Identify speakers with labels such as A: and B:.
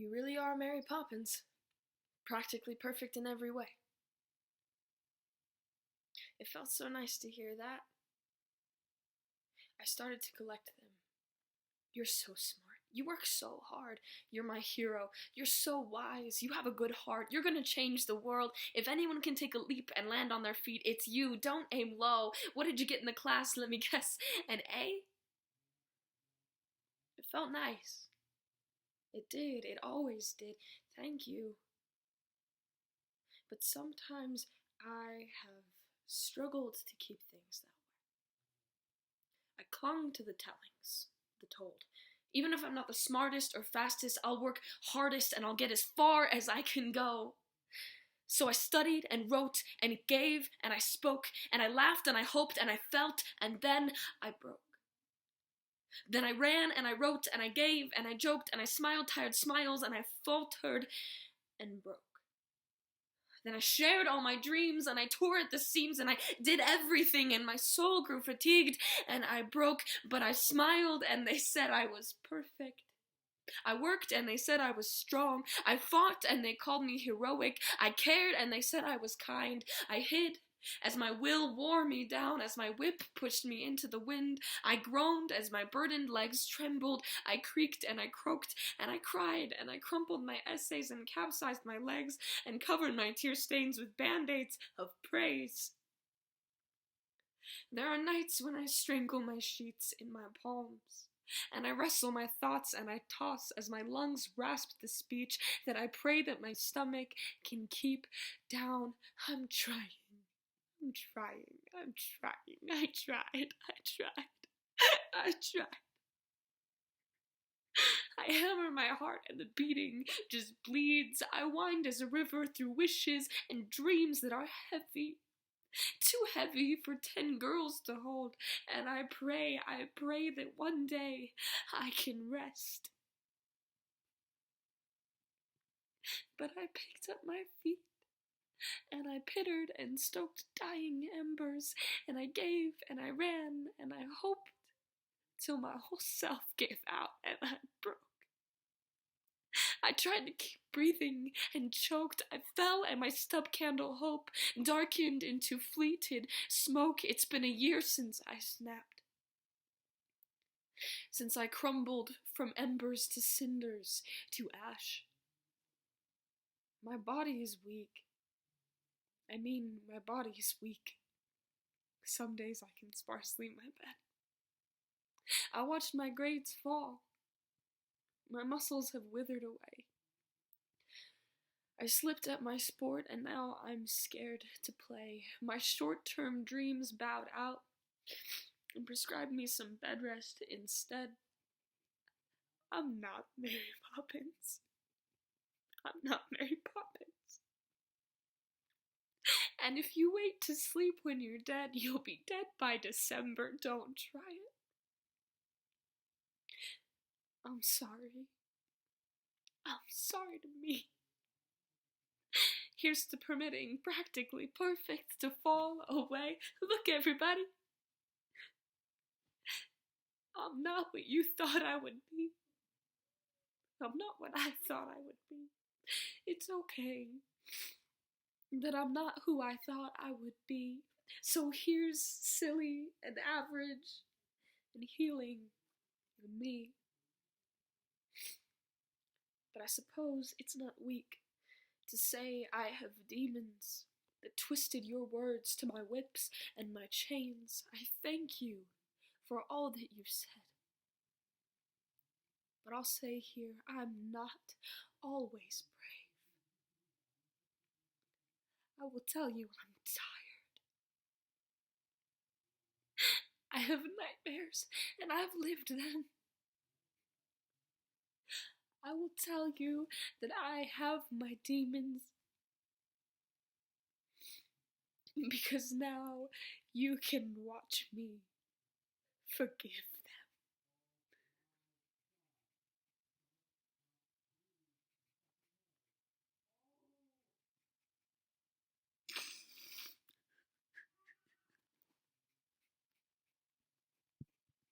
A: You really are Mary Poppins. Practically perfect in every way. It felt so nice to hear that. I started to collect them. You're so smart. You work so hard. You're my hero. You're so wise. You have a good heart. You're gonna change the world. If anyone can take a leap and land on their feet, it's you. Don't aim low. What did you get in the class? Let me guess. An A? It felt nice. It did. It always did. Thank you. But sometimes I have struggled to keep things that way. I clung to the tellings, the told. Even if I'm not the smartest or fastest, I'll work hardest and I'll get as far as I can go. So I studied and wrote and gave and I spoke and I laughed and I hoped and I felt and then I broke. Then I ran and I wrote and I gave and I joked and I smiled tired smiles and I faltered and broke. Then I shared all my dreams and I tore at the seams and I did everything and my soul grew fatigued and I broke, but I smiled and they said I was perfect. I worked and they said I was strong. I fought and they called me heroic. I cared and they said I was kind. I hid as my will wore me down, as my whip pushed me into the wind. I groaned as my burdened legs trembled. I creaked and I croaked and I cried and I crumpled my essays and capsized my legs and covered my tear stains with band-aids of praise. There are nights when I strangle my sheets in my palms, and I wrestle my thoughts and I toss as my lungs rasp the speech that I pray that my stomach can keep down. I'm trying. I tried. I hammer my heart and the beating just bleeds. I wind as a river through wishes and dreams that are heavy. Too heavy for 10 girls to hold. And I pray that one day I can rest. But I picked up my feet. And I pittered and stoked dying embers, and I gave, and I ran, and I hoped, till my whole self gave out, and I broke. I tried to keep breathing, and choked. I fell, and my stub candle hope darkened into fleeted smoke. It's been a year since I snapped. Since I crumbled from embers to cinders to ash. My body is weak. My body's weak. Some days I can sparsely leave my bed. I watched my grades fall. My muscles have withered away. I slipped at my sport and now I'm scared to play. My short-term dreams bowed out and prescribed me some bed rest instead. I'm not Mary Poppins. I'm not Mary Poppins. And if you wait to sleep when you're dead, you'll be dead by December. Don't try it. I'm sorry. I'm sorry to me. Here's to permitting practically perfect to fall away. Look, everybody. I'm not what you thought I would be. I'm not what I thought I would be. It's okay that I'm not who I thought I would be. So here's silly and average and healing and me. But I suppose it's not weak to say I have demons that twisted your words to my whips and my chains. I thank you for all that you've said. But I'll say here, I'm not always brave. I will tell you I'm tired. I have nightmares, and I've lived them. I will tell you that I have my demons. Because now you can watch me forgive.